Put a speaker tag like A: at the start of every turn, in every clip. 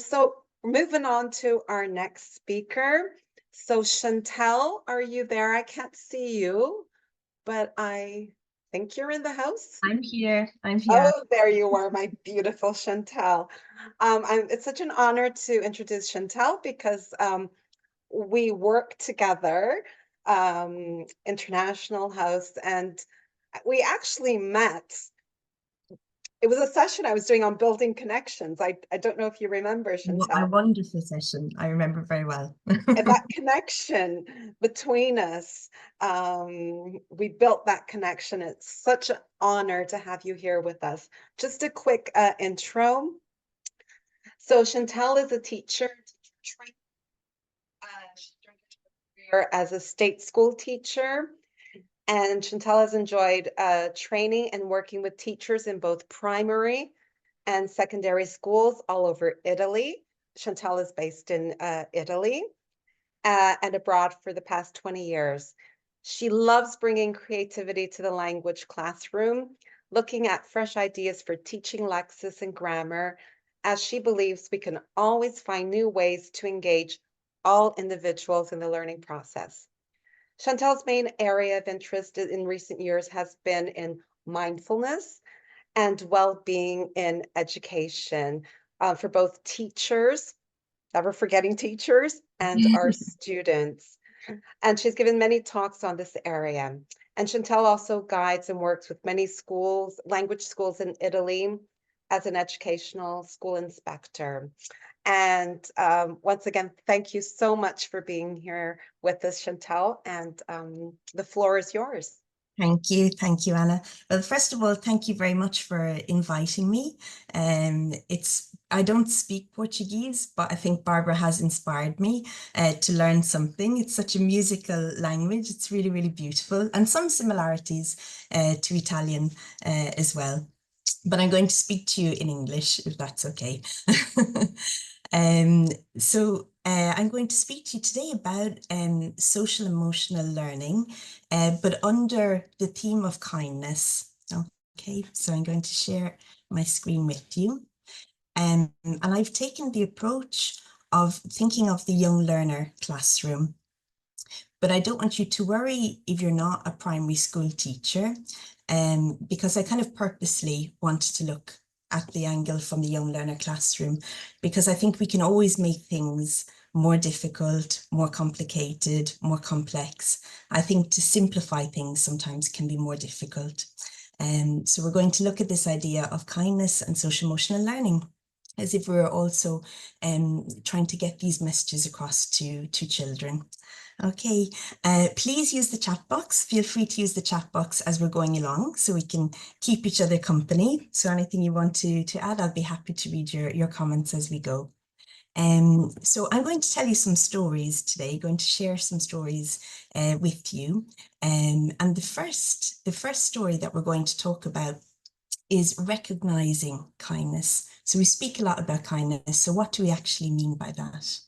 A: So moving on to our next speaker. So Chantelle, are you there? I can't see you, but I think you're in the house.
B: I'm here. I'm here.
A: Oh, there you are, my beautiful Chantelle. It's such an honor to introduce Chantelle because we work together, International House, and we actually met. It was a session I was doing on building connections. I don't know if you remember,
B: A
A: Chantelle.
B: wonderful session. I remember very well.
A: And that connection between us, we built that connection. It's such an honor to have you here with us. Just a quick intro. So Chantelle is a teacher, trained she started her career as a state school teacher. And Chantelle has enjoyed training and working with teachers in both primary and secondary schools all over Italy. Chantelle is based in Italy. And abroad for the past 20 years. She loves bringing creativity to the language classroom, looking at fresh ideas for teaching lexis and grammar, as she believes we can always find new ways to engage all individuals in the learning process. Chantel's main area of interest in recent years has been in mindfulness and well-being in education for both teachers, never forgetting teachers, and our students. And she's given many talks on this area. And Chantelle also guides and works with many schools, language schools in Italy as an educational school inspector. And once again, thank you so much for being here with us, Chantelle. And the floor is yours.
B: Thank you. Thank you, Anna. Well, first of all, thank you very much for inviting me. I don't speak Portuguese, but I think Barbara has inspired me to learn something. It's such a musical language. It's really, really beautiful, and some similarities to Italian as well. But I'm going to speak to you in English, if that's okay. Um, I'm going to speak to you today about social emotional learning, but under the theme of kindness. Okay, so I'm going to share my screen with you. And I've taken the approach of thinking of the young learner classroom. But I don't want you to worry if you're not a primary school teacher, because I kind of purposely want to look at the angle from the young learner classroom, because I think we can always make things more difficult, more complicated, more complex. I think to simplify things sometimes can be more difficult. So we're going to look at this idea of kindness and social emotional learning as if we're also trying to get these messages across to children. Okay, please use the chat box. Feel free to use the chat box as we're going along so we can keep each other company. So anything you want to add, I'll be happy to read your comments as we go. So I'm going to tell you some stories today, going to share some stories with you. And the first story that we're going to talk about is recognizing kindness. So we speak a lot about kindness. So what do we actually mean by that?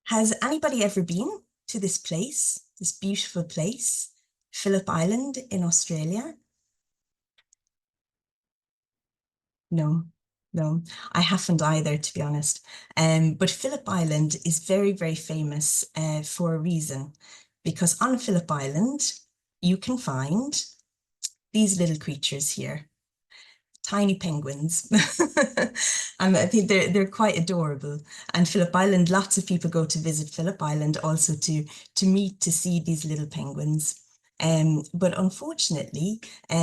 B: Has anybody ever been to this place, this beautiful place, Phillip Island in Australia? No, no, I haven't either, to be honest. But Phillip Island is very, very famous for a reason, because on Phillip Island, you can find these little creatures here. Tiny penguins. And I think they're quite adorable. And Phillip Island, lots of people go to visit Phillip Island also to see these little penguins. But unfortunately,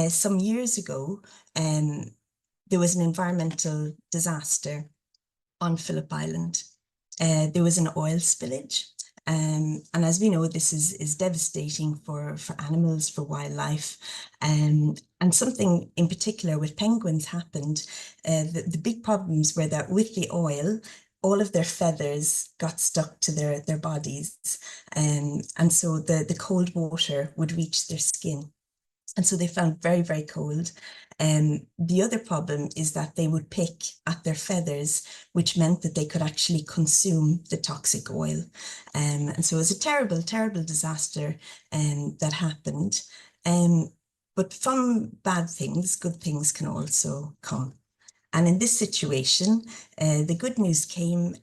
B: some years ago, there was an environmental disaster on Phillip Island. There was an oil spillage. And as we know, this is devastating for animals, for wildlife. And something in particular with penguins happened. The big problems were that with the oil, all of their feathers got stuck to their bodies. And so the cold water would reach their skin. And so they found very, very cold. The other problem is that they would pick at their feathers, which meant that they could actually consume the toxic oil. And so it was a terrible, terrible disaster that happened. But from bad things, good things can also come. And in this situation, the good news came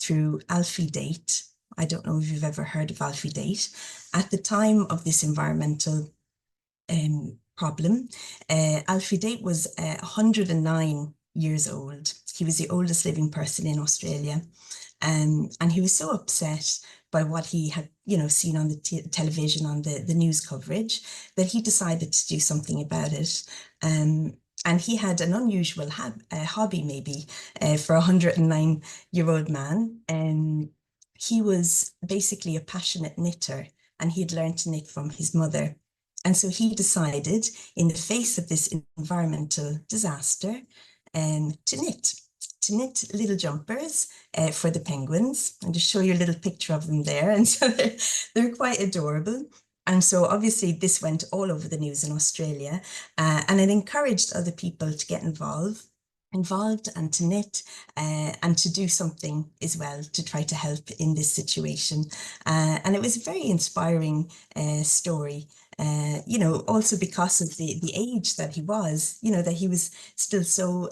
B: through Alfie Date. I don't know if you've ever heard of Alfie Date. At the time of this environmental problem, Alfie Date was 109 years old. He was the oldest living person in Australia. And he was so upset by what he had, seen on the television, on the news coverage, that he decided to do something about it. And he had an unusual hobby, maybe, for a 109-year-old man. He was basically a passionate knitter, and he'd learned to knit from his mother. And so he decided, in the face of this environmental disaster, to knit little jumpers for the penguins, and to show you a little picture of them there. And so they're quite adorable. And so obviously this went all over the news in Australia, and it encouraged other people to get involved and to knit and to do something as well to try to help in this situation. And it was a very inspiring story. Also because of the age that he was, that he was still so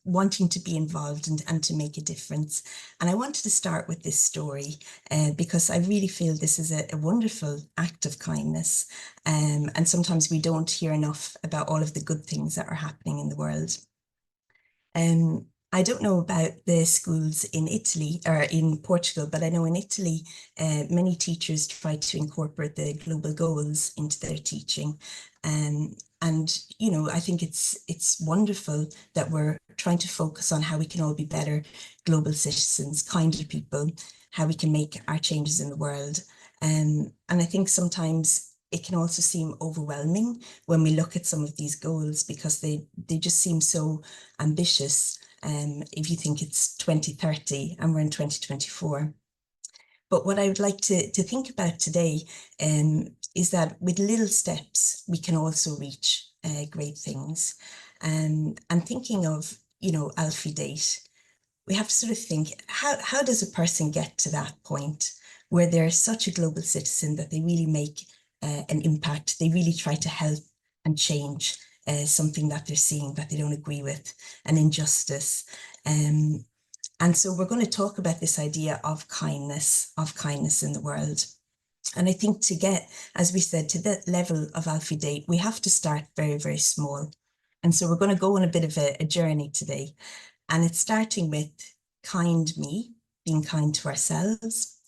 B: wanting to be involved and to make a difference. And I wanted to start with this story because I really feel this is a wonderful act of kindness. And sometimes we don't hear enough about all of the good things that are happening in the world. I don't know about the schools in Italy or in Portugal, but I know in Italy, many teachers try to incorporate the global goals into their teaching. I think it's wonderful that we're trying to focus on how we can all be better global citizens, kinder people, how we can make our changes in the world. And I think sometimes it can also seem overwhelming when we look at some of these goals because they just seem so ambitious. If you think it's 2030 and we're in 2024. But what I would like to think about today is that with little steps, we can also reach great things. And thinking of, Alfie Date, we have to sort of think, how does a person get to that point where they're such a global citizen that they really make an impact? They really try to help and change something that they're seeing that they don't agree with, an injustice. And so we're going to talk about this idea of kindness in the world. And I think to get, as we said, to that level of Alfie Date, we have to start very, very small. And so we're going to go on a bit of a journey today. And it's starting with kind me, being kind to ourselves.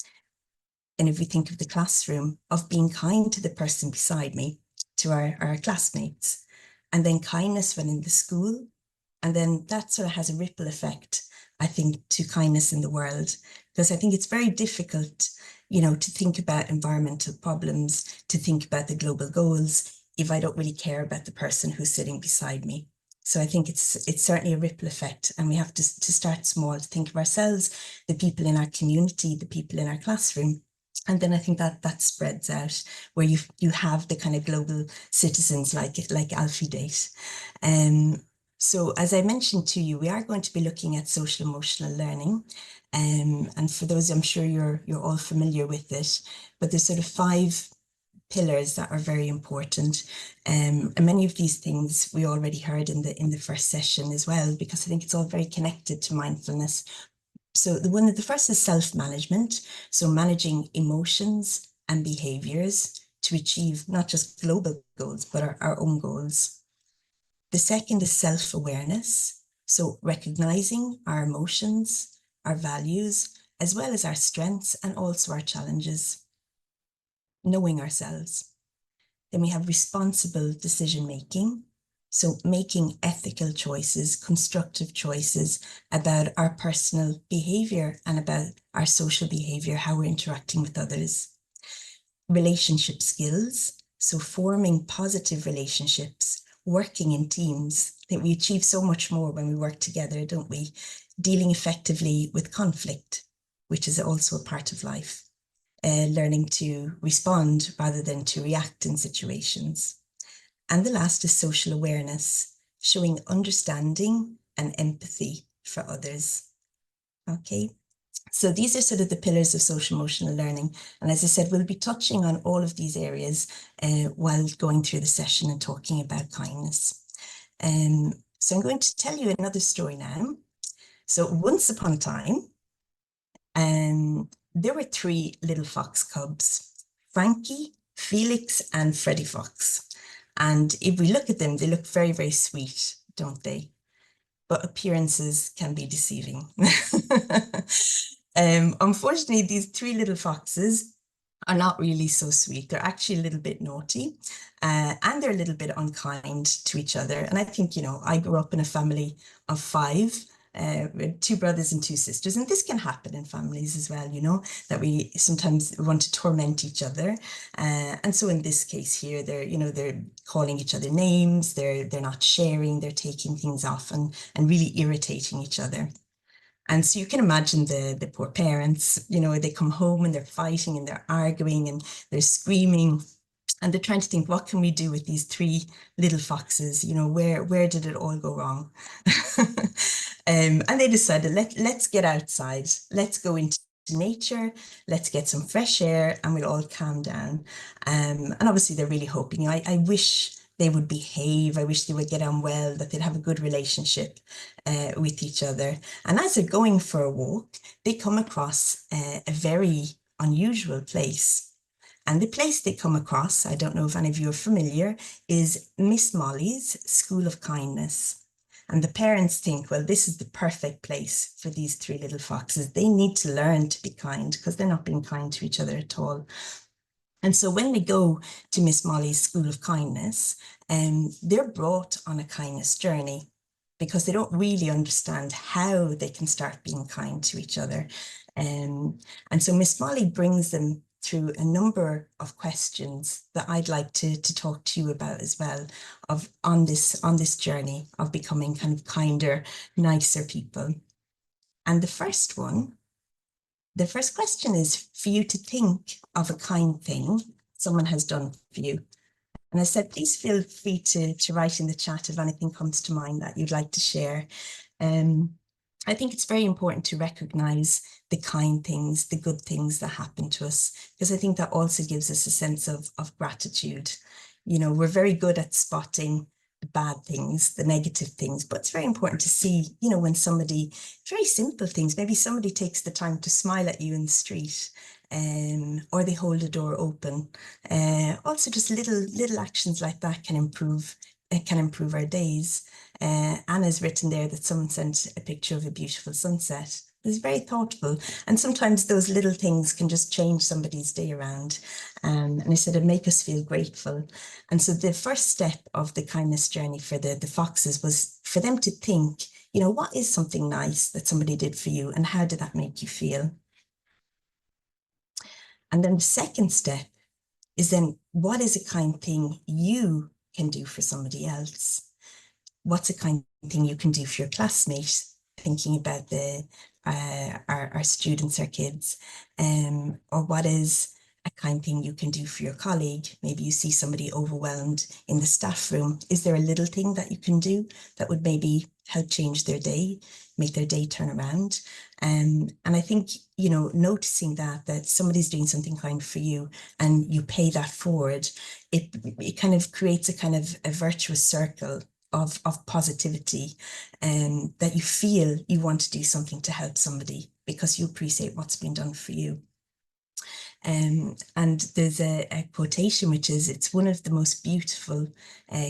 B: And if we think of the classroom, of being kind to the person beside me, to our classmates, and then kindness when in the school. And then that sort of has a ripple effect, I think, to kindness in the world, because I think it's very difficult, to think about environmental problems, to think about the global goals, if I don't really care about the person who's sitting beside me. So I think it's certainly a ripple effect, and we have to start small, to think of ourselves, the people in our community, the people in our classroom. And then I think that spreads out where you have the kind of global citizens like Alfie Date. So as I mentioned to you, we are going to be looking at social emotional learning. And for those, I'm sure you're all familiar with it, but there's sort of 5 pillars that are very important. And many of these things we already heard in the first session as well, because I think it's all very connected to mindfulness. So the first is self-management. So managing emotions and behaviors to achieve not just global goals, but our own goals. The second is self-awareness. So recognizing our emotions, our values, as well as our strengths and also our challenges. Knowing ourselves. Then we have responsible decision-making. So making ethical choices, constructive choices about our personal behavior and about our social behavior, how we're interacting with others. Relationship skills. So forming positive relationships, working in teams. I think we achieve so much more when we work together, don't we? Dealing effectively with conflict, which is also a part of life. Learning to respond rather than to react in situations. And the last is social awareness, showing understanding and empathy for others. Okay, so these are sort of the pillars of social emotional learning. And as I said, we'll be touching on all of these areas while going through the session and talking about kindness. So I'm going to tell you another story now. So once upon a time, there were three little fox cubs, Frankie, Felix, and Freddie Fox. And if we look at them, they look very, very sweet, don't they? But appearances can be deceiving. Unfortunately, these three little foxes are not really so sweet. They're actually a little bit naughty, and they're a little bit unkind to each other. And I think, I grew up in a family of five. With two brothers and two sisters, and this can happen in families as well, that we sometimes want to torment each other. And so in this case here, they're calling each other names, they're not sharing, they're taking things off and really irritating each other. And so you can imagine the poor parents, they come home and they're fighting and they're arguing and they're screaming. And they're trying to think, what can we do with these three little foxes? Where did it all go wrong? And they decided, let's get outside. Let's go into nature. Let's get some fresh air and we'll all calm down. And obviously they're really hoping. I wish they would behave. I wish they would get on well, that they'd have a good relationship with each other. And as they're going for a walk, they come across a very unusual place. And the place they come across, I don't know if any of you are familiar, is Miss Molly's School of Kindness. And the parents think, well, this is the perfect place for these three little foxes. They need to learn to be kind because they're not being kind to each other at all. And so when they go to Miss Molly's School of Kindness, they're brought on a kindness journey because they don't really understand how they can start being kind to each other. And so Miss Molly brings them through a number of questions that I'd like to talk to you about as well, on this journey of becoming kind of kinder, nicer people. And the first question is for you to think of a kind thing someone has done for you. And I said, please feel free to write in the chat if anything comes to mind that you'd like to share. I think it's very important to recognize the kind things, the good things that happen to us, because I think that also gives us a sense of gratitude. We're very good at spotting the bad things, the negative things, but it's very important to see, when somebody, very simple things, maybe somebody takes the time to smile at you in the street, or they hold a door open. Also just little actions like that can improve our days. Anna's written there that someone sent a picture of a beautiful sunset. It's very thoughtful. And sometimes those little things can just change somebody's day around. And I said, it make us feel grateful. And so the first step of the kindness journey for the foxes was for them to think, what is something nice that somebody did for you and how did that make you feel? And then the second step is then, what is a kind thing you can do for somebody else? What's a kind thing you can do for your classmates? Thinking about our students, our kids, or what is a kind thing you can do for your colleague? Maybe you see somebody overwhelmed in the staff room. Is there a little thing that you can do that would maybe help change their day, make their day turn around? And I think, noticing that somebody's doing something kind for you and you pay that forward, it kind of creates a kind of a virtuous circle of positivity, and that you feel you want to do something to help somebody because you appreciate what's been done for you. And there's a quotation, which is, it's one of the most beautiful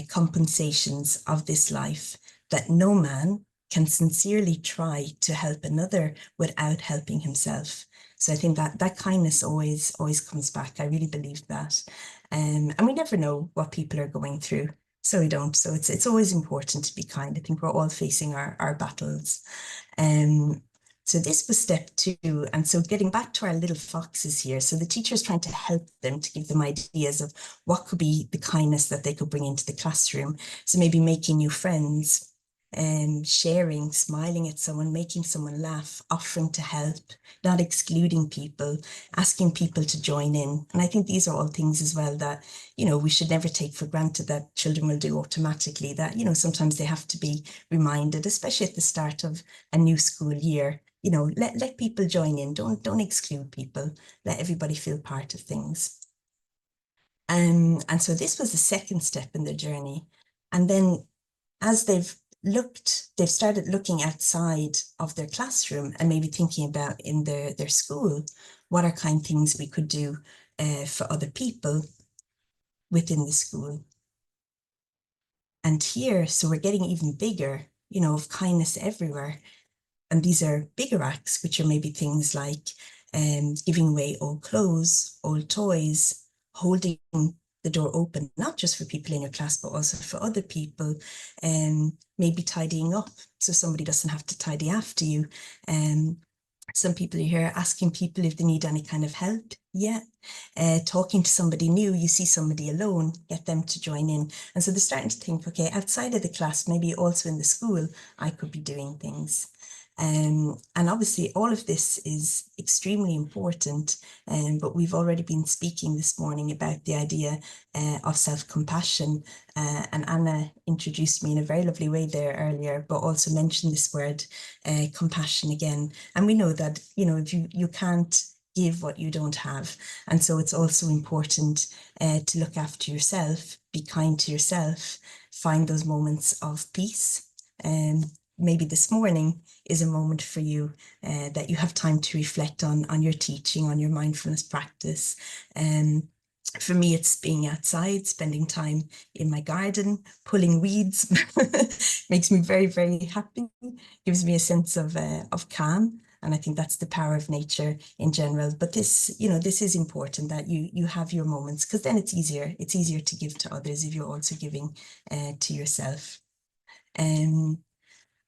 B: compensations of this life, that no man can sincerely try to help another without helping himself. So I think that kindness always comes back. I really believe that. And we never know what people are going through. So we don't. So it's always important to be kind. I think we're all facing our battles. So this was step 2. And so getting back to our little foxes here. So the teacher's trying to help them, to give them ideas of what could be the kindness that they could bring into the classroom. So maybe making new friends, sharing, smiling at someone, making someone laugh, offering to help, not excluding people, asking people to join in. And I think these are all things as well that, we should never take for granted that children will do automatically, that, sometimes they have to be reminded, especially at the start of a new school year. Let people join in, don't exclude people, let everybody feel part of things. And so this was the second step in their journey. And then as they've they've started looking outside of their classroom and maybe thinking about in their school, what are kind things we could do for other people within the school. And here, so we're getting even bigger, of kindness everywhere. And these are bigger acts, which are maybe things like giving away old clothes, old toys, holding the door open, not just for people in your class, but also for other people, maybe tidying up so somebody doesn't have to tidy after you. Some people you hear asking people if they need any kind of help. Yeah. Talking to somebody new, you see somebody alone, get them to join in. And so they're starting to think, okay, outside of the class, maybe also in the school, I could be doing things. And obviously all of this is extremely important, but we've already been speaking this morning about the idea of self-compassion, and Anna introduced me in a very lovely way there earlier, but also mentioned this word compassion again. And we know that, if you can't give what you don't have. And so it's also important to look after yourself, be kind to yourself, find those moments of peace. Maybe this morning is a moment for you that you have time to reflect on your teaching, on your mindfulness practice. For me, it's being outside, spending time in my garden, pulling weeds, makes me very, very happy, gives me a sense of calm. And I think that's the power of nature in general. But this is important that you have your moments, because then it's easier. It's easier to give to others if you're also giving to yourself.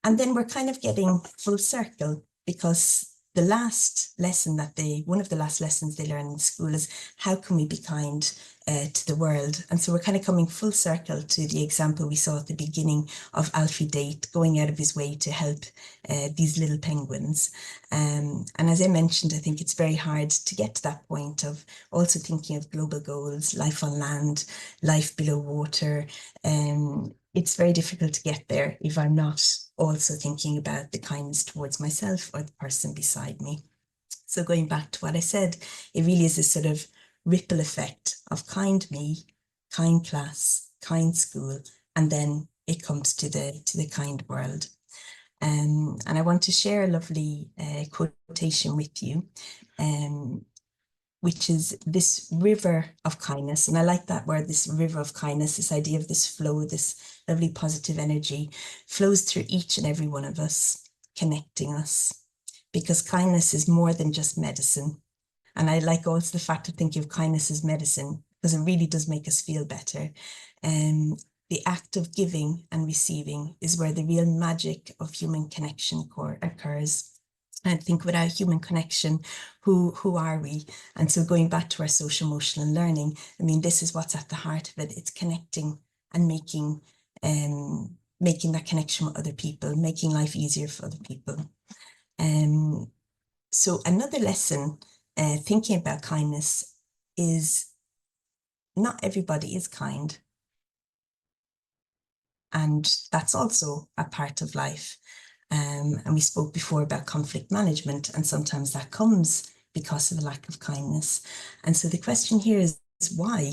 B: And then we're kind of getting full circle, because one of the last lessons they learn in school is how can we be kind to the world. And so we're kind of coming full circle to the example we saw at the beginning of Alfie Date going out of his way to help these little penguins. And as I mentioned, I think it's very hard to get to that point of also thinking of global goals, life on land, life below water. It's very difficult to get there if I'm not also thinking about the kindness towards myself or the person beside me. So going back to what I said, it really is a sort of ripple effect of kind me, kind class, kind school, and then it comes to the kind world. And I want to share a lovely quotation with you. Which is this river of kindness. And I like that word, this river of kindness, this idea of this flow, this lovely positive energy flows through each and every one of us, connecting us, because kindness is more than just medicine. And I like also the fact of thinking of kindness as medicine, because it really does make us feel better. And the act of giving and receiving is where the real magic of human connection occurs. And I think without human connection, who are we? And so going back to our social emotional learning, I mean, this is what's at the heart of it. It's connecting and making that connection with other people, making life easier for other people. So another lesson, thinking about kindness, is not everybody is kind. And that's also a part of life. And we spoke before about conflict management, and sometimes that comes because of a lack of kindness. And so the question here is why?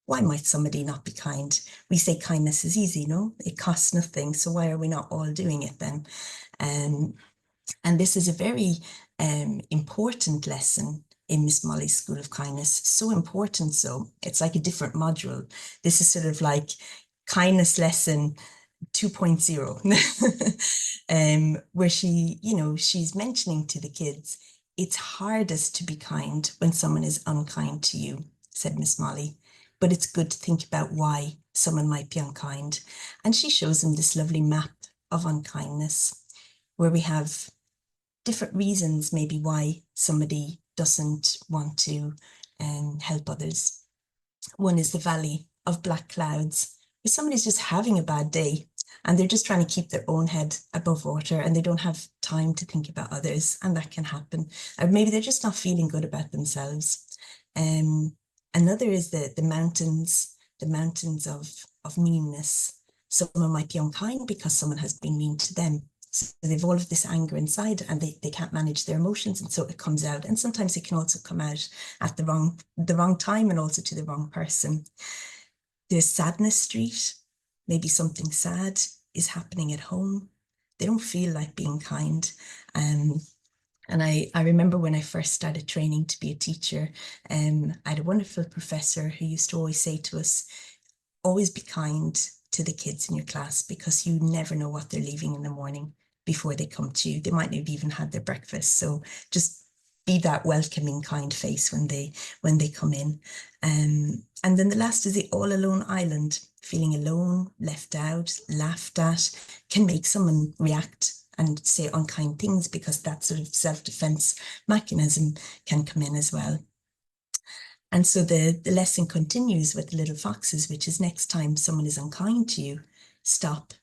B: Why might somebody not be kind? We say kindness is easy, no? It costs nothing. So why are we not all doing it then? And this is a very important lesson in Miss Molly's School of Kindness. So important. So it's like a different module. This is sort of like kindness lesson 2.0, where she's mentioning to the kids, it's hardest to be kind when someone is unkind to you, said Miss Molly, but it's good to think about why someone might be unkind. And she shows them this lovely map of unkindness, where we have different reasons maybe why somebody doesn't want to help others. One is the valley of black clouds, where somebody's just having a bad day and they're just trying to keep their own head above water and they don't have time to think about others, and that can happen. Or maybe they're just not feeling good about themselves. Another is the mountains of meanness. Someone might be unkind because someone has been mean to them. So they've all of this anger inside and they can't manage their emotions, and so it comes out. And sometimes it can also come out at the wrong time and also to the wrong person. There's sadness street, maybe something sad. is happening at home. They don't feel like being kind. And I remember when I first started training to be a teacher, I had a wonderful professor who used to always say to us, always be kind to the kids in your class, because you never know what they're leaving in the morning before they come to you. They might not have even had their breakfast. So just be that welcoming, kind face when they come in. And then the last is the all alone island. Feeling alone, left out, laughed at, can make someone react and say unkind things, because that sort of self-defense mechanism can come in as well. And so the lesson continues with the little foxes, which is next time someone is unkind to you, stop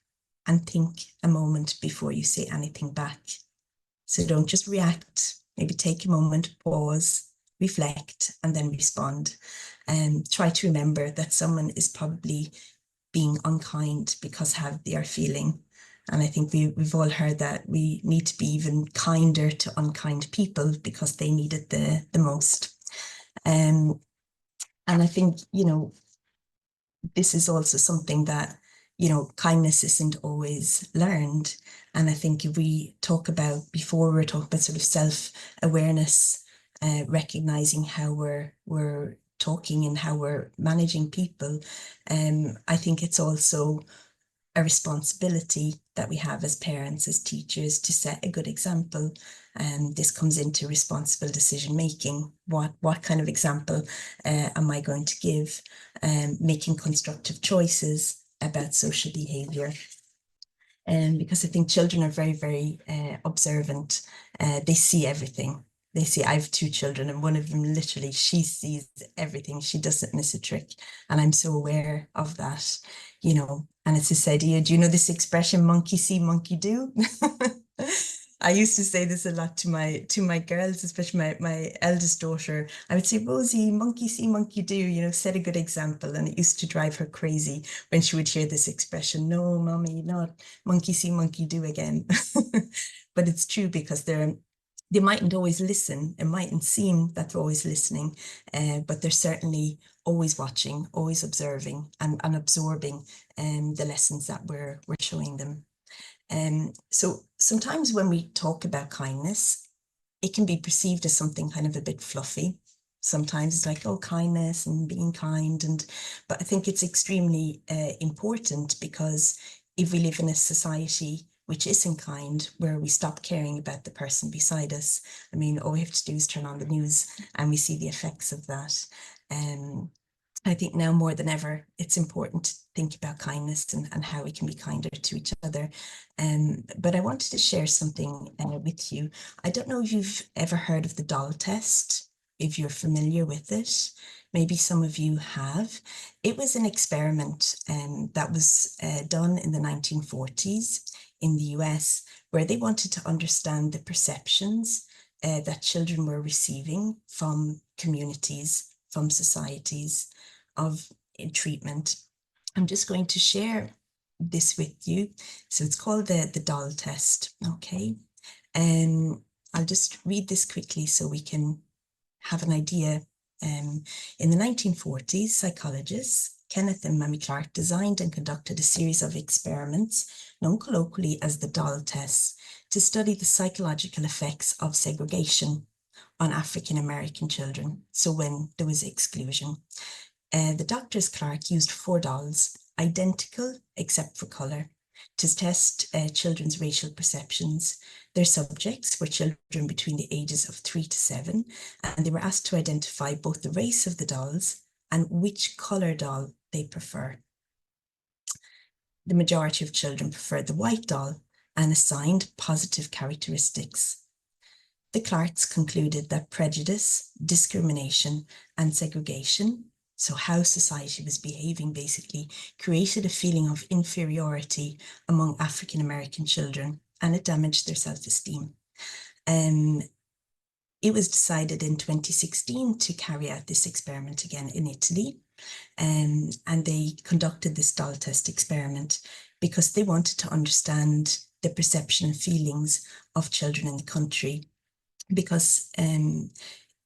B: and think a moment before you say anything back. So don't just react, maybe take a moment, pause, reflect, and then respond. And try to remember that someone is probably being unkind because how they are feeling. And I think we've all heard that we need to be even kinder to unkind people because they need it the most. And I think, this is also something that, kindness isn't always learned. And I think if we talk about, before we're talking about sort of self-awareness, recognizing how we're talking and how we're managing people, I think it's also a responsibility that we have as parents, as teachers, to set a good example. And this comes into responsible decision making. What kind of example am I going to give? Making constructive choices about social behaviour. Because I think children are very, very observant. They see everything. They see, I have two children, and one of them literally, she sees everything. She doesn't miss a trick. And I'm so aware of that, and it's this idea, do you know this expression, monkey see, monkey do? I used to say this a lot to my girls, especially my eldest daughter. I would say, Rosie, monkey see, monkey do, set a good example. And it used to drive her crazy when she would hear this expression. No, mommy, not monkey see, monkey do again. But it's true, because they mightn't always listen. It mightn't seem that they're always listening, but they're certainly always watching, always observing and absorbing the lessons that we're showing them. So sometimes when we talk about kindness, it can be perceived as something kind of a bit fluffy. Sometimes it's like, oh, kindness and being kind. But I think it's extremely important, because if we live in a society which isn't kind, where we stop caring about the person beside us, I mean, all we have to do is turn on the news and we see the effects of that. I think now more than ever, it's important to think about kindness and how we can be kinder to each other. But I wanted to share something with you. I don't know if you've ever heard of the doll test, if you're familiar with it. Maybe some of you have. It was an experiment that was done in the 1940s in the US, where they wanted to understand the perceptions that children were receiving from communities, from societies, of treatment. I'm just going to share this with you. So it's called the doll test. Okay. And I'll just read this quickly so we can have an idea. In the 1940s, psychologists Kenneth and Mamie Clark designed and conducted a series of experiments known colloquially as the doll tests to study the psychological effects of segregation on African American children. So when there was exclusion. The doctors Clark used 4 dolls, identical except for colour, to test children's racial perceptions. Their subjects were children between the ages of 3 to 7, and they were asked to identify both the race of the dolls and which colour doll they prefer. The majority of children preferred the white doll and assigned positive characteristics. The Clarks concluded that prejudice, discrimination, and segregation, so how society was behaving, basically created a feeling of inferiority among African American children, and it damaged their self-esteem. It was decided in 2016 to carry out this experiment again in Italy. And they conducted this doll test experiment because they wanted to understand the perception and feelings of children in the country, because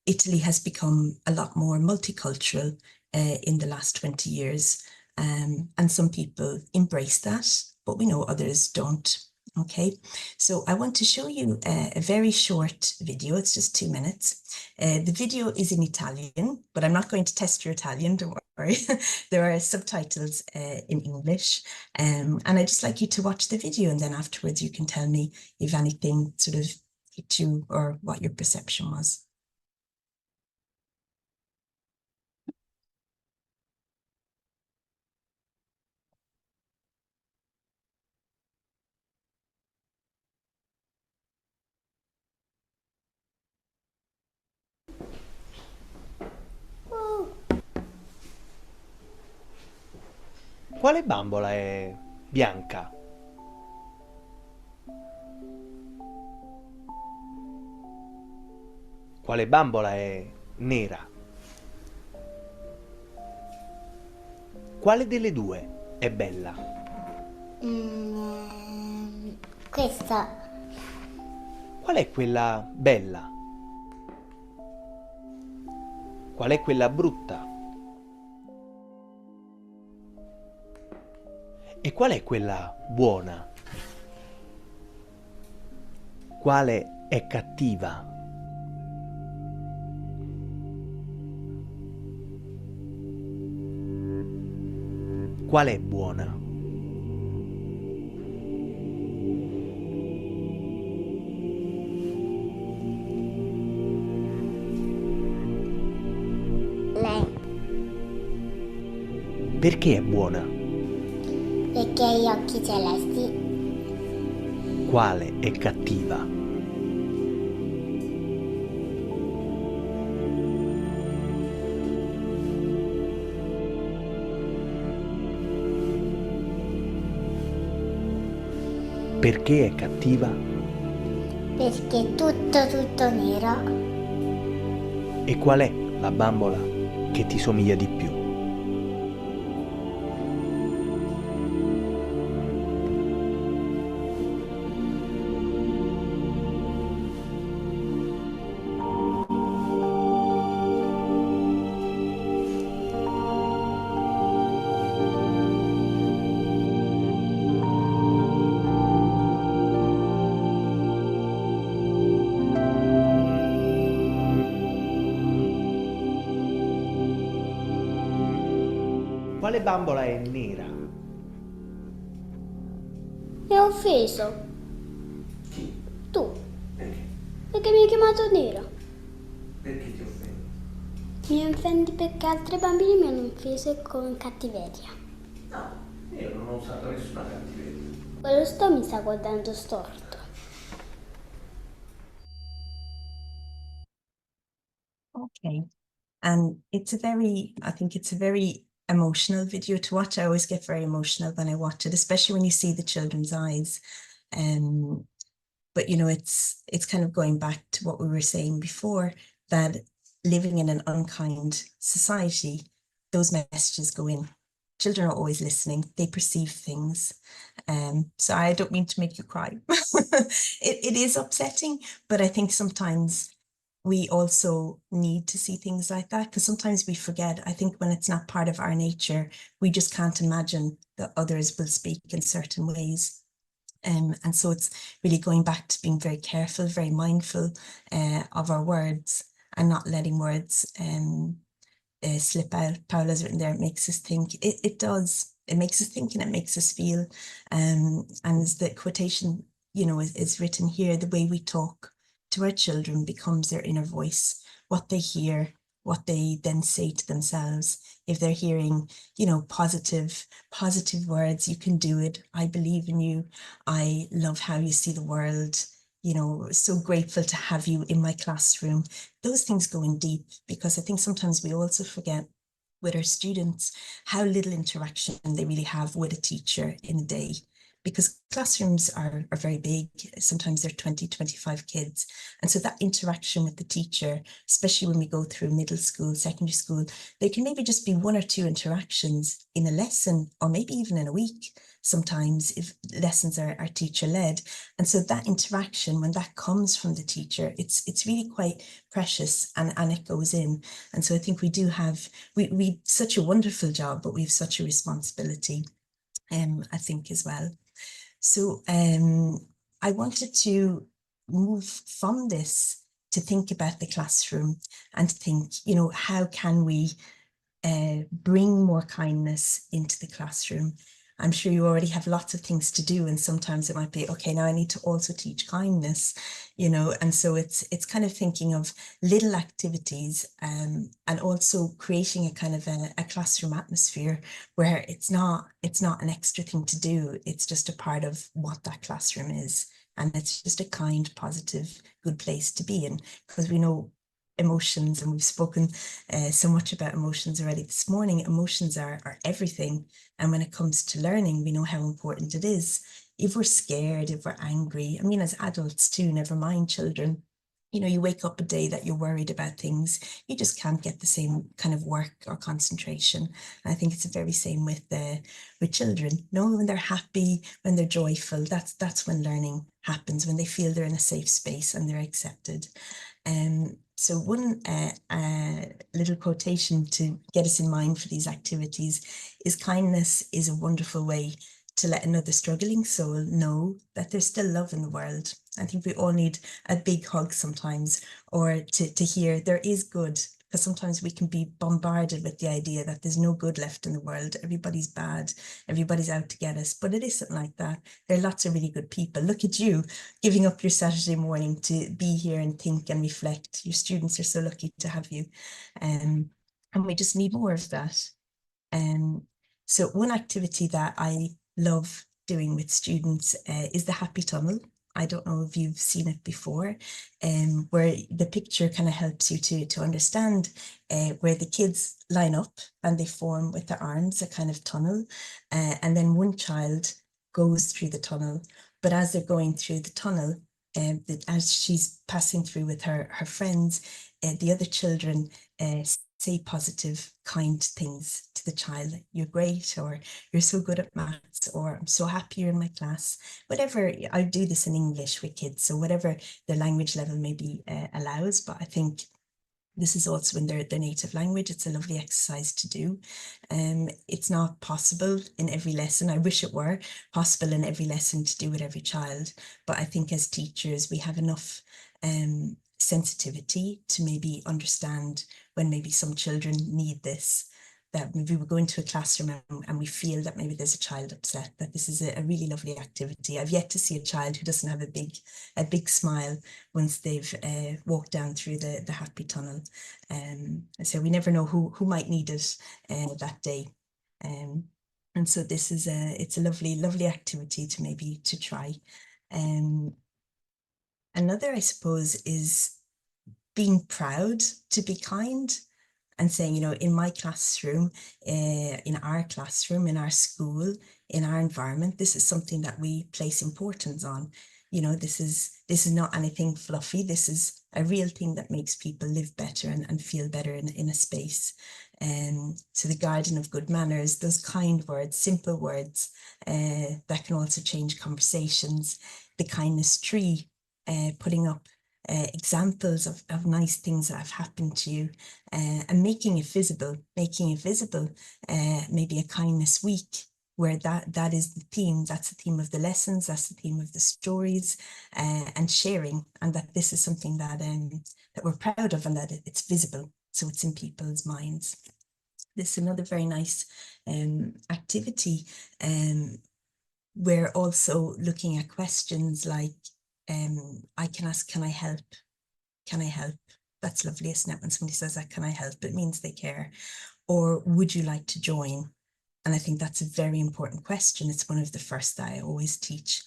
B: Italy has become a lot more multicultural in the last 20 years. And some people embrace that, but we know others don't. Okay, so I want to show you a very short video. It's just 2 minutes. The video is in Italian, but I'm not going to test your Italian, don't worry. There are subtitles in English. And I'd just like you to watch the video, and then afterwards you can tell me if anything sort of hit you or what your perception was.
C: Quale bambola è bianca? Quale bambola è nera? Quale delle due è bella?
D: Questa.
C: Qual è quella bella? Qual è quella brutta? E qual è quella buona? Quale è cattiva? Qual è buona?
D: Lei.
C: Perché è buona?
D: Perché ha gli occhi celesti.
C: Quale è cattiva? Perché è cattiva?
D: Perché è tutto nero.
C: E qual è la bambola che ti somiglia di più? Quale bambola è nera?
D: Mi ha offeso. Tu. Perché mi hai chiamato nera.
C: Perché ti offendi?
D: Mi offendi perché altri bambini mi hanno offeso con cattiveria.
C: No, io non ho usato nessuna cattiveria.
D: Quello mi sta guardando storto.
B: Okay. And I think it's a very emotional video to watch. I always get very emotional when I watch it, especially when you see the children's eyes. But it's kind of going back to what we were saying before, that living in an unkind society, those messages go in. Children are always listening, they perceive things. So I don't mean to make you cry. It is upsetting, but I think sometimes we also need to see things like that, because sometimes we forget. I think when it's not part of our nature, we just can't imagine that others will speak in certain ways. And so it's really going back to being very careful, very mindful of our words, and not letting words slip out. Paola's written there, it makes us think. It does. It makes us think and it makes us feel. And as the quotation, is written here, the way we talk to our children becomes their inner voice, what they hear, what they then say to themselves. If they're hearing, positive words, you can do it. I believe in you. I love how you see the world. So grateful to have you in my classroom. Those things go in deep, because I think sometimes we also forget with our students how little interaction they really have with a teacher in a day, because classrooms are very big. Sometimes they're 20, 25 kids. And so that interaction with the teacher, especially when we go through middle school, secondary school, there can maybe just be 1 or 2 interactions in a lesson, or maybe even in a week, sometimes if lessons are teacher led. And so that interaction, when that comes from the teacher, it's really quite precious, and it goes in. And so I think we do have, we such a wonderful job, but we have such a responsibility, I think, as well. So I wanted to move from this to think about the classroom and to think, you know, how can we bring more kindness into the classroom? I'm sure you already have lots of things to do, and sometimes it might be, okay, now I need to also teach kindness, you know, and so it's kind of thinking of little activities and also creating a kind of a classroom atmosphere where it's not an extra thing to do, it's just a part of what that classroom is. And it's just a kind, positive, good place to be in, because we know emotions, and we've spoken so much about emotions already this morning. Emotions are everything. And when it comes to learning, we know how important it is. If we're scared, if we're angry, I mean, as adults too, never mind children, you know, you wake up a day that you're worried about things, you just can't get the same kind of work or concentration. And I think it's the very same with children. No, when they're happy, when they're joyful, that's when learning happens, when they feel they're in a safe space and they're accepted. So one little quotation to get us in mind for these activities is, kindness is a wonderful way to let another struggling soul know that there's still love in the world. I think we all need a big hug sometimes, or to hear there is good, because sometimes we can be bombarded with the idea that there's no good left in the world. Everybody's bad, everybody's out to get us, but it isn't like that. There are lots of really good people. Look at you giving up your Saturday morning to be here and think and reflect. Your students are so lucky to have you. And we just need more of that. So one activity that I love doing with students is the happy tunnel. I don't know if you've seen it before, where the picture kind of helps you to understand where the kids line up and they form with their arms a kind of tunnel. And then one child goes through the tunnel, but as they're going through the tunnel, as she's passing through with her friends, the other children say positive, kind things to the child. You're great, or you're so good at maths, or I'm so happy you're in my class. Whatever, I do this in English with kids, so whatever their language level maybe allows, but I think this is also in their native language. It's a lovely exercise to do. It's not possible in every lesson. I wish it were possible in every lesson to do with every child. But I think as teachers, we have enough sensitivity to maybe understand when maybe some children need this, that maybe we go into a classroom and we feel that maybe there's a child upset, that this is a really lovely activity. I've yet to see a child who doesn't have a big smile once they've walked down through the happy tunnel. So we never know who might need it that day. And so this is it's a lovely activity to maybe to try. Another, I suppose, is being proud to be kind and saying, you know, in my classroom, in our classroom, in our school, in our environment, this is something that we place importance on. You know, this is not anything fluffy. This is a real thing that makes people live better and feel better in a space. So the garden of good manners, those kind words, simple words that can also change conversations. The kindness tree, putting up examples of nice things that have happened to you, and making it visible, maybe a kindness week where that is the theme, that's the theme of the lessons, that's the theme of the stories, and sharing, and that this is something that we're proud of and that it's visible, so it's in people's minds. This is another very nice activity. We're also looking at questions like, I can ask, can I help? Can I help? That's lovely, isn't it? When somebody says that, can I help? It means they care. Or would you like to join? And I think that's a very important question. It's one of the first that I always teach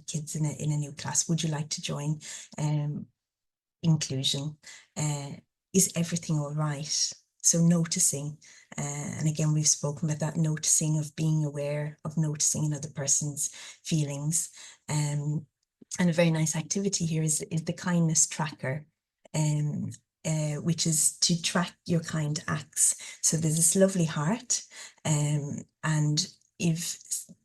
B: kids in a new class. Would you like to join? Inclusion. Is everything all right? So noticing, and again, we've spoken about that noticing, of being aware, of noticing another person's feelings. And a very nice activity here is the kindness tracker, which is to track your kind acts. So there's this lovely heart, and if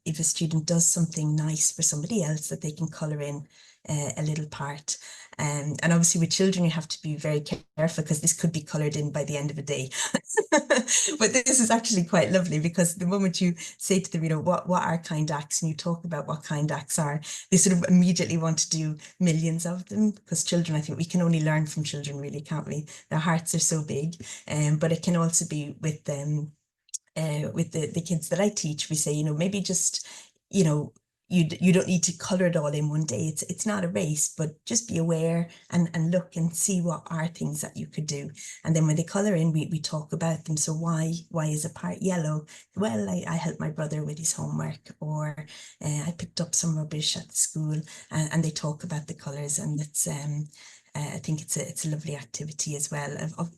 B: a student does something nice for somebody else, that they can colour in a little part. And obviously with children, you have to be very careful because this could be coloured in by the end of the day. But this is actually quite lovely because the moment you say to them, you know, what are kind acts, and you talk about what kind acts are, they sort of immediately want to do millions of them, because children, I think we can only learn from children, really, can't we? Their hearts are so big. But it can also be with the kids that I teach, we say, you know, maybe just, you know, you don't need to color it all in one day. It's not a race, but just be aware and look and see what are things that you could do. And then when they color in, we talk about them. So why is a part yellow? Well, I helped my brother with his homework, or I picked up some rubbish at the school, and they talk about the colors, and it's I think it's a lovely activity as well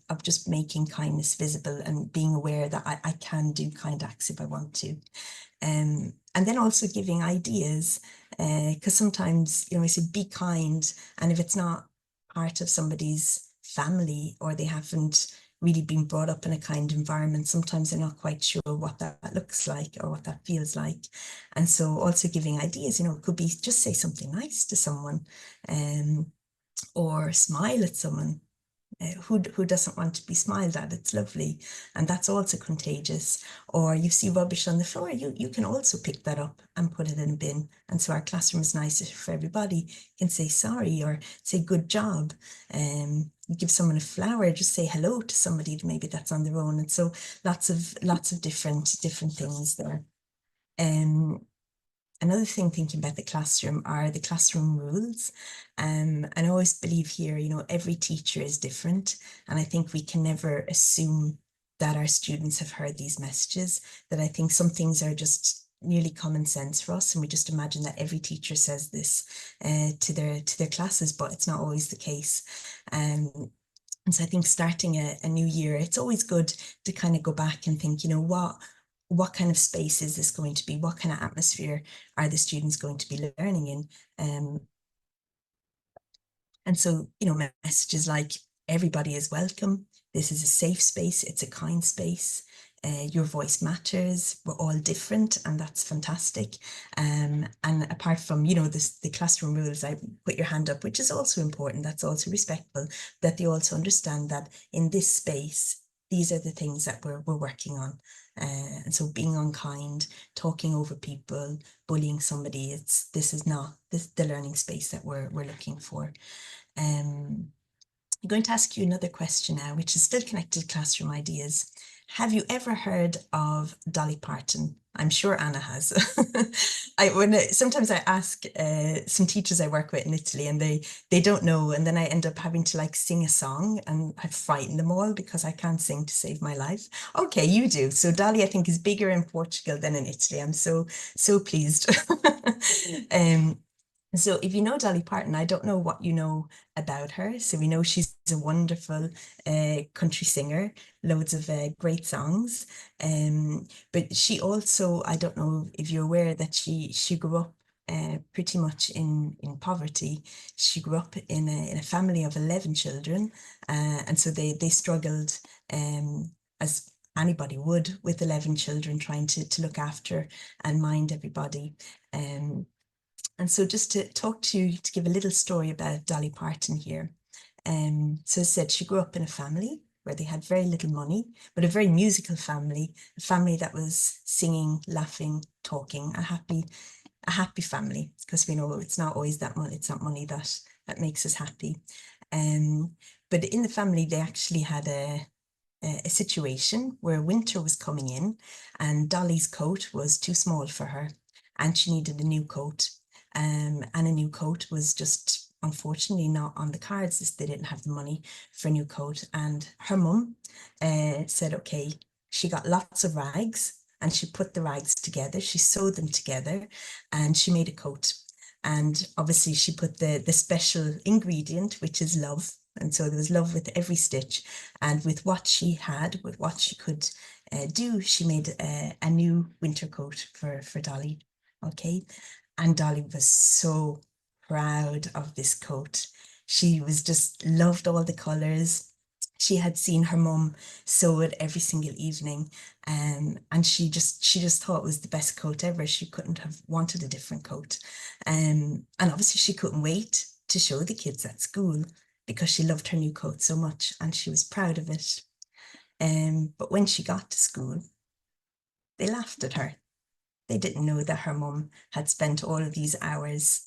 B: of just making kindness visible and being aware that I can do kind acts if I want to. And then also giving ideas, because sometimes, you know, I say be kind, and if it's not part of somebody's family, or they haven't really been brought up in a kind environment, sometimes they're not quite sure what that looks like or what that feels like. And so also giving ideas, you know, it could be just say something nice to someone, or smile at someone. Who doesn't want to be smiled at? It's lovely, and that's also contagious. Or you see rubbish on the floor, you can also pick that up and put it in a bin. And so our classroom is nicer for everybody. You can say sorry or say good job. You give someone a flower, just say hello to somebody maybe that's on their own. And so lots of different things there. Another thing thinking about the classroom are the classroom rules. And I always believe here, you know, every teacher is different. And I think we can never assume that our students have heard these messages, that I think some things are just nearly common sense for us. And we just imagine that every teacher says this to their classes, but it's not always the case. And so I think starting a new year, it's always good to kind of go back and think, you know, what kind of space is this going to be? What kind of atmosphere are the students going to be learning in? And so, you know, messages like everybody is welcome. This is a safe space. It's a kind space. Your voice matters. We're all different, and that's fantastic. And apart from, you know, the classroom rules, I put your hand up, which is also important. That's also respectful, that they also understand that in this space, these are the things that we're working on. And so being unkind, talking over people, bullying somebody, this is not the learning space that we're looking for. I'm going to ask you another question now, which is still connected to classroom ideas. Have you ever heard of Dolly Parton? I'm sure Anna has. Sometimes I ask some teachers I work with in Italy, and they don't know, and then I end up having to like sing a song, and I frighten them all because I can't sing to save my life. Okay, you do. So Dolly, I think, is bigger in Portugal than in Italy. I'm so pleased. So if you know Dolly Parton, I don't know what you know about her. So we know she's a wonderful country singer, loads of great songs. But she also, I don't know if you're aware that she grew up pretty much in poverty. She grew up in a family of 11 children, and so they struggled as anybody would with 11 children, trying to look after and mind everybody. And so just to talk to give a little story about Dolly Parton here. So as I said, she grew up in a family where they had very little money, but a very musical family, a family that was singing, laughing, talking, a happy family, because we know it's not always that money, it's not money that makes us happy. But in the family, they actually had a situation where winter was coming in, and Dolly's coat was too small for her, and she needed a new coat. And a new coat was just unfortunately not on the cards. They didn't have the money for a new coat. And her mum said, okay, she got lots of rags and she put the rags together. She sewed them together and she made a coat. And obviously she put the special ingredient, which is love. And so there was love with every stitch. And with what she had, with what she could do, she made a new winter coat for Dolly. Okay. And Dolly was so proud of this coat. She was just loved all the colours. She had seen her mum sew it every single evening, and she just thought it was the best coat ever. She couldn't have wanted a different coat, and obviously she couldn't wait to show the kids at school because she loved her new coat so much and she was proud of it. But when she got to school, they laughed at her. They didn't know that her mum had spent all of these hours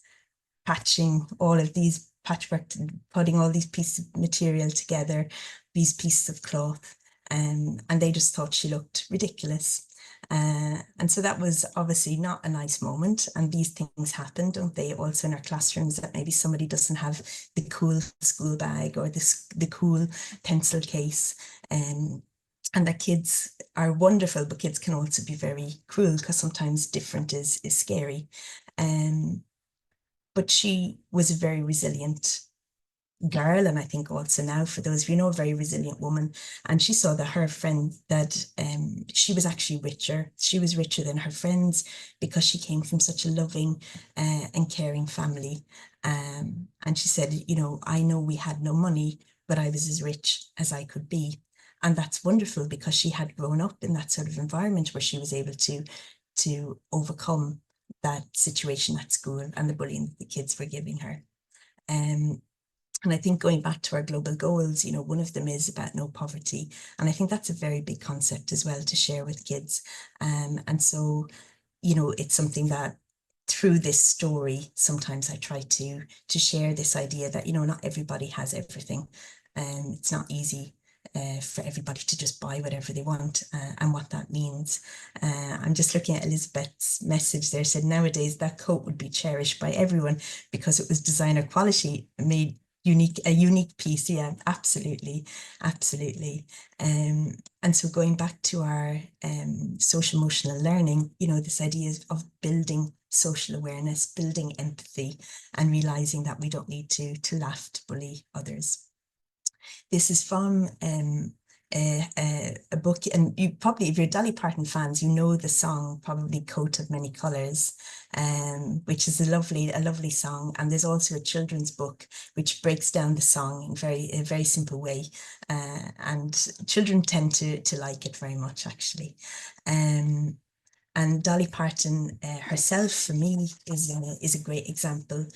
B: patching all of these patchwork, putting all these pieces of material together, these pieces of cloth, and they just thought she looked ridiculous. And so that was obviously not a nice moment. And these things happen, don't they? Also in our classrooms, that maybe somebody doesn't have the cool school bag or the cool pencil case. And that kids are wonderful, but kids can also be very cruel because sometimes different is scary. But she was a very resilient girl, and I think also now, for those of you know, a very resilient woman. And she saw that her friend, that she was actually richer. She was richer than her friends because she came from such a loving and caring family. And she said, you know, I know we had no money, but I was as rich as I could be. And that's wonderful because she had grown up in that sort of environment where she was able to overcome that situation at school and the bullying that the kids were giving her. And I think going back to our global goals, you know, one of them is about no poverty. And I think that's a very big concept as well to share with kids. And so, you know, it's something that through this story, sometimes I try to share this idea that, you know, not everybody has everything. And it's not easy for everybody to just buy whatever they want and what that means. I'm just looking at Elizabeth's message there, said nowadays that coat would be cherished by everyone because it was designer quality, made a unique piece. Yeah, absolutely. And so going back to our social emotional learning, you know, this idea of building social awareness, building empathy, and realizing that we don't need to laugh to bully others. This is from a book, and you probably, if you're Dolly Parton fans, you know the song probably "Coat of Many Colors," which is a lovely song. And there's also a children's book which breaks down the song in a very simple way, and children tend to like it very much, actually. And Dolly Parton herself, for me, is a great example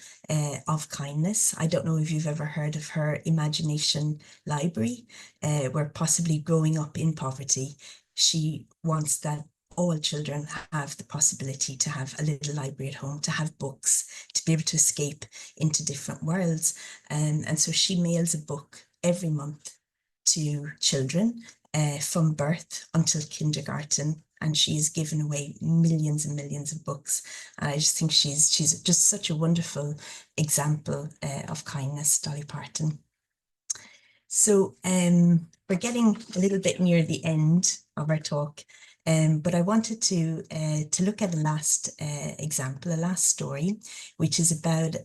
B: of kindness. I don't know if you've ever heard of her Imagination Library, where possibly growing up in poverty, she wants that all children have the possibility to have a little library at home, to have books, to be able to escape into different worlds. And so she mails a book every month to children from birth until kindergarten. And she's given away millions and millions of books. And I just think she's just such a wonderful example of kindness, Dolly Parton. So we're getting a little bit near the end of our talk, but I wanted to look at a last example, a last story, which is about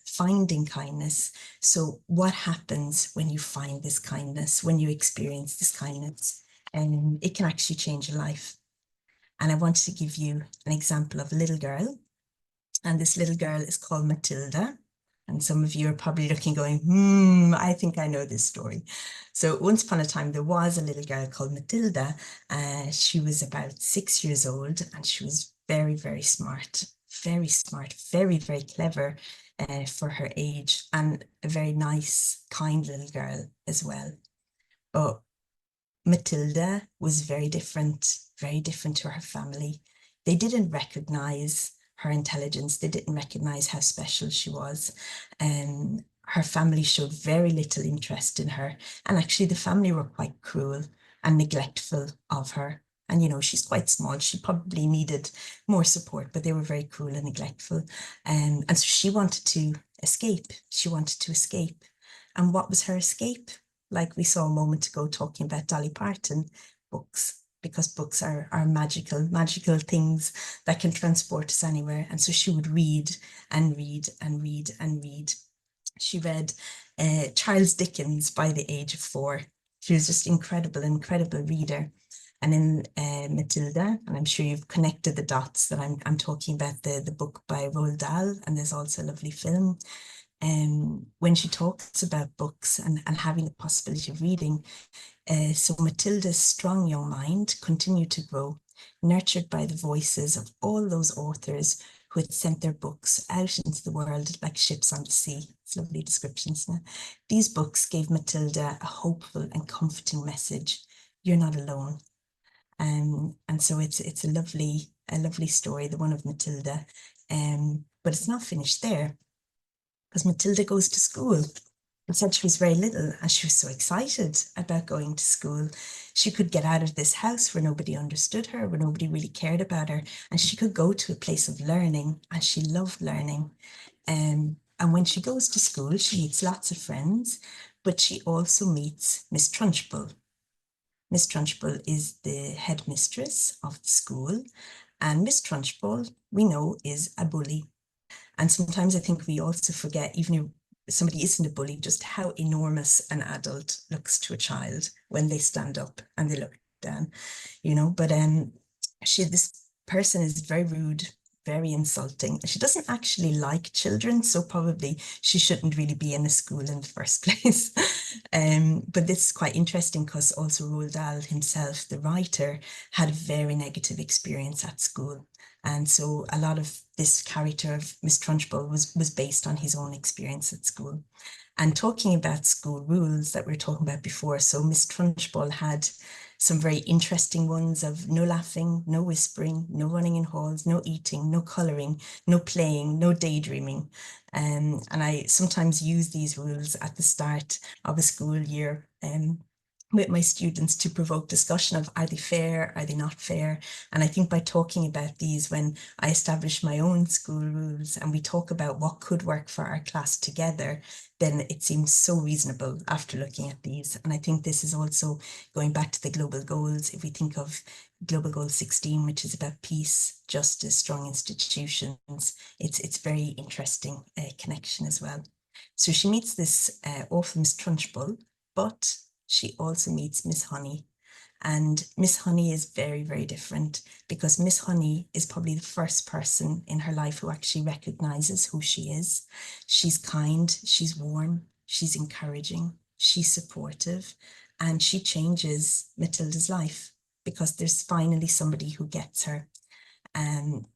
B: finding kindness. So what happens when you find this kindness, when you experience this kindness? And it can actually change your life. And I wanted to give you an example of a little girl. And this little girl is called Matilda. And some of you are probably looking going, I think I know this story. So once upon a time, there was a little girl called Matilda. She was about 6 years old and she was very, very smart, very, very clever for her age, and a very nice, kind little girl as well. But Matilda was very different to her family. They didn't recognize her intelligence. They didn't recognize how special she was. Her family showed very little interest in her. And actually the family were quite cruel and neglectful of her. And, you know, she's quite small. She probably needed more support, but they were very cruel and neglectful. And so she wanted to escape. She wanted to escape. And what was her escape? Like we saw a moment ago talking about Dolly Parton, books, because books are magical things that can transport us anywhere. And so she would read and read and read and read. She read Charles Dickens by the age of 4. She was just incredible reader. And in Matilda, and I'm sure you've connected the dots that I'm talking about the book by Roald Dahl, and there's also a lovely film. When she talks about books and having the possibility of reading. So Matilda's strong young mind continued to grow, nurtured by the voices of all those authors who had sent their books out into the world like ships on the sea. It's lovely descriptions. Now. These books gave Matilda a hopeful and comforting message. You're not alone. And so it's a lovely story, the one of Matilda. But it's not finished there, because Matilda goes to school. And said she was very little and she was so excited about going to school. She could get out of this house where nobody understood her, where nobody really cared about her, and she could go to a place of learning, and she loved learning. And when she goes to school, she meets lots of friends, but she also meets Miss Trunchbull. Miss Trunchbull is the headmistress of the school, and Miss Trunchbull, we know, is a bully. And sometimes I think we also forget, even if somebody isn't a bully, just how enormous an adult looks to a child when they stand up and they look down, But this person is very rude, very insulting. She doesn't actually like children, so probably she shouldn't really be in a school in the first place. But this is quite interesting because also Roald Dahl himself, the writer, had a very negative experience at school. And so a lot of this character of Miss Trunchbull was based on his own experience at school. And talking about school rules that we were talking about before, so Miss Trunchbull had some very interesting ones of no laughing, no whispering, no running in halls, no eating, no colouring, no playing, no daydreaming. And I sometimes use these rules at the start of a school year with my students to provoke discussion of, are they fair, are they not fair? And I think by talking about these, when I establish my own school rules and we talk about what could work for our class together, then it seems so reasonable after looking at these. And I think this is also going back to the global goals. If we think of Global Goal 16, which is about peace, justice, strong institutions, it's very interesting connection as well. So she meets this awful Miss Trunchbull, but she also meets Miss Honey. And Miss Honey is very, very different, because Miss Honey is probably the first person in her life who actually recognizes who she is. She's kind, she's warm, she's encouraging, she's supportive, and she changes Matilda's life because there's finally somebody who gets her. And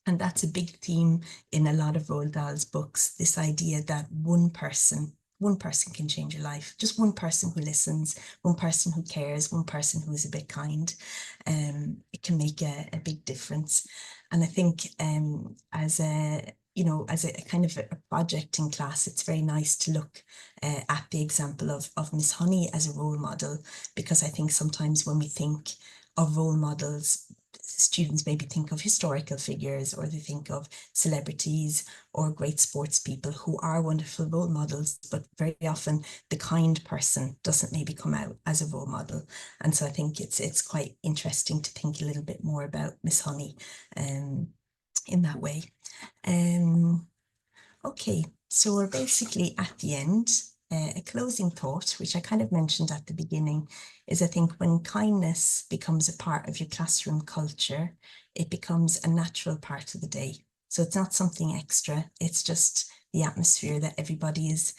B: that's a big theme in a lot of Roald Dahl's books, this idea that one person can change your life. Just one person who listens, one person who cares, one person who is a bit kind. It can make a big difference. And I think as a kind of a project in class, it's very nice to look at the example of Miss Honey as a role model, because I think sometimes when we think of role models, students maybe think of historical figures, or they think of celebrities or great sports people who are wonderful role models, but very often the kind person doesn't maybe come out as a role model. And so I think it's quite interesting to think a little bit more about Miss Honey in that way. Okay, so we're basically at the end. A closing thought, which I kind of mentioned at the beginning, is I think when kindness becomes a part of your classroom culture, it becomes a natural part of the day. So it's not something extra, it's just the atmosphere that everybody is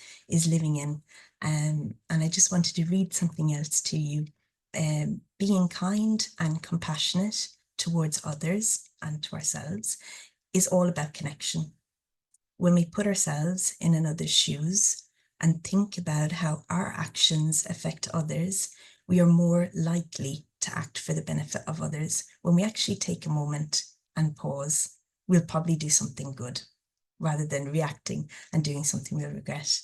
B: living in. And I just wanted to read something else to you. Being kind and compassionate towards others and to ourselves is all about connection. When we put ourselves in another's shoes and think about how our actions affect others, we are more likely to act for the benefit of others. When we actually take a moment and pause, we'll probably do something good rather than reacting and doing something we'll regret.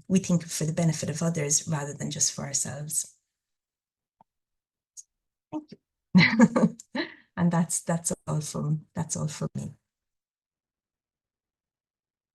B: We think for the benefit of others rather than just for ourselves. Thank you. And that's all from me.